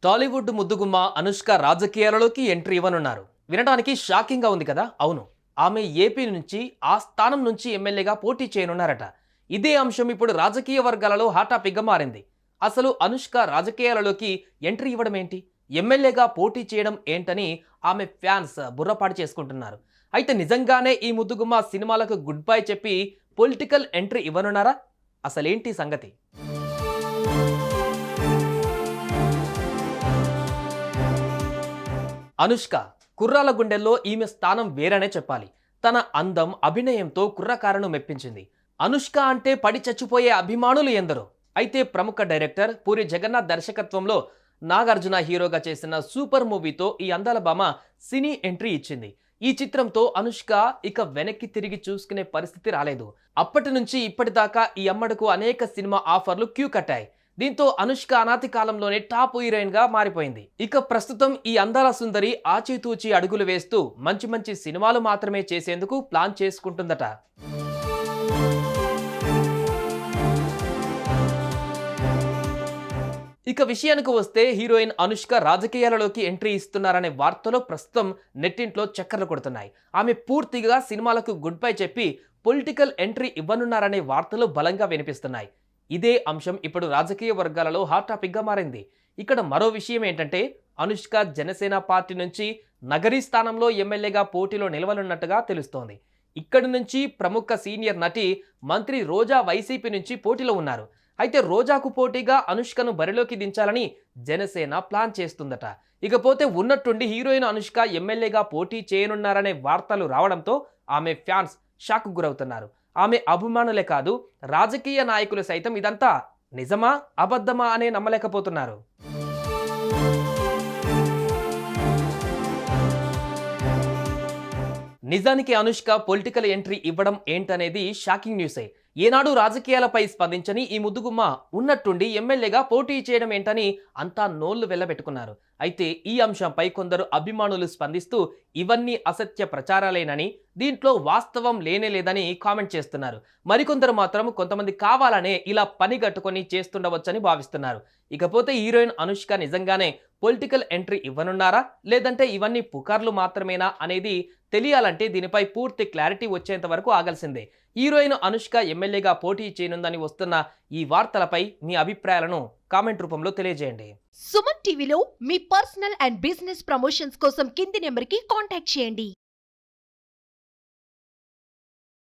Tollywood ముద్దుగుమ్మ Anushka రాజకీయాలలోకి entry ఇవ్వనున్నారు. వినడానికి shocking గా ఉంది కదా? అవును, ఆమె ఏపీ నుంచి ఆ స్థానం నుంచి ఎమ్మెల్యేగా పోటీ చేయనున్నారట. ఇదే అంశం ఇప్పుడు రాజకీయ వర్గాలలో హాట్ టాపిక్గా మారింది. అసలు అనుష్క రాజకీయాలలోకి ఎంట్రీ ఇవ్వడం ఏంటి, ఎమ్మెల్యేగా పోటీ చేయడం ఏంటని ఆమె ఫ్యాన్స్ బుర్రపాటు చేసుకుంటున్నారు. అయితే నిజంగానే ఈ ముద్దుగుమ్మ సినిమాలకు గుడ్ బై చెప్పి పొలిటికల్ ఎంట్రీ ఇవ్వనున్నారా? అసలేంటి సంగతి? అనుష్క కుర్రాల గుండెల్లో ఈమె స్థానం వేరనే చెప్పాలి. తన అందం, అభినయంతో కుర్రకారును మెప్పించింది. అనుష్క అంటే పడి చచ్చిపోయే అభిమానులు ఎందరో. అయితే ప్రముఖ డైరెక్టర్ పూరి జగన్నాథ్ దర్శకత్వంలో నాగార్జున హీరోగా చేసిన సూపర్ మూవీతో ఈ అందాల భామ సినీ ఎంట్రీ ఇచ్చింది. ఈ చిత్రంతో అనుష్క ఇక వెనక్కి తిరిగి చూసుకునే పరిస్థితి రాలేదు. అప్పటి నుంచి ఇప్పటిదాకా ఈ అమ్మడుకు అనేక సినిమా ఆఫర్లు క్యూ కట్టాయి. దీంతో అనుష్క అనాతి కాలంలోనే టాప్ హీరోయిన్ గా మారిపోయింది. ఇక ప్రస్తుతం ఈ అందాల సుందరి ఆచితూచి అడుగులు వేస్తూ మంచి మంచి సినిమాలు మాత్రమే చేసేందుకు ప్లాన్ చేసుకుంటుందట. ఇక విషయానికి వస్తే హీరోయిన్ అనుష్క రాజకీయాలలోకి ఎంట్రీ ఇస్తున్నారనే వార్తలు ప్రస్తుతం నెట్టింట్లో చక్కర్లు కొడుతున్నాయి. ఆమె పూర్తిగా సినిమాలకు గుడ్ బై చెప్పి పొలిటికల్ ఎంట్రీ ఇవ్వనున్నారనే వార్తలు బలంగా వినిపిస్తున్నాయి. ఇదే అంశం ఇప్పుడు రాజకీయ వర్గాలలో హాట్ టాపిక్ గా మారింది. ఇక్కడ మరో విషయం ఏంటంటే, అనుష్క జనసేన పార్టీ నుంచి నగరీ స్థానంలో ఎమ్మెల్యేగా పోటీలో నిలవనున్నట్టుగా తెలుస్తోంది. ఇక్కడి నుంచి ప్రముఖ సీనియర్ నటి మంత్రి రోజా వైసీపీ నుంచి పోటీలో ఉన్నారు. అయితే రోజాకు పోటీగా అనుష్కను బరిలోకి దించాలని జనసేన ప్లాన్ చేస్తుందట. ఇకపోతే ఉన్నట్టుండి హీరోయిన్ అనుష్క ఎమ్మెల్యేగా పోటీ చేయనున్నారనే వార్తలు రావడంతో ఆమె ఫ్యాన్స్ షాక్ గురవుతున్నారు. ఆమె అభిమానులే కాదు, రాజకీయ నాయకులు సైతం ఇదంతా నిజమా అబద్ధమా అనే నమ్మలేకపోతున్నారు. నిజానికి అనుష్క పొలిటికల్ ఎంట్రీ ఇవ్వడం ఏంటనేది షాకింగ్ న్యూసే. ఏనాడు రాజకీయాలపై స్పందించని ఈ ముద్దుగుమ్మ ఉన్నట్టుండి ఎమ్మెల్యేగా పోటీ చేయడం ఏంటని అంతా నోళ్లు వెళ్ళబెట్టుకున్నారు. అయితే ఈ అంశంపై కొందరు అభిమానులు స్పందిస్తూ ఇవన్నీ అసత్య ప్రచారాలేనని, దీంట్లో వాస్తవం లేనేలేదని కామెంట్ చేస్తున్నారు. మరికొందరు మాత్రం కొంతమంది కావాలనే ఇలా పనిగట్టుకొని చేస్తుండవచ్చని భావిస్తున్నారు. ఇకపోతే హీరోయిన్ అనుష్క నిజంగానే పొలిటికల్ ఎంట్రీ ఇవ్వనున్నారా, లేదంటే ఇవన్నీ పుకార్లు మాత్రమేనా అనేది తెలియాలంటే దీనిపై పూర్తి క్లారిటీ వచ్చేంత వరకు ఆగాల్సిందే. హీరోయిన్ అనుష్క ఎమ్మెల్యేగా పోటీ చేయనుందని వస్తున్న ఈ వార్తలపై మీ అభిప్రాయాలను కామెంట్ రూపంలో తెలియజేయండి. సుమన్ టీవీలో మీ పర్సనల్ అండ్ బిజినెస్ ప్రమోషన్స్ కోసం కింది నెంబర్కి కాంటాక్ట్ చేయండి.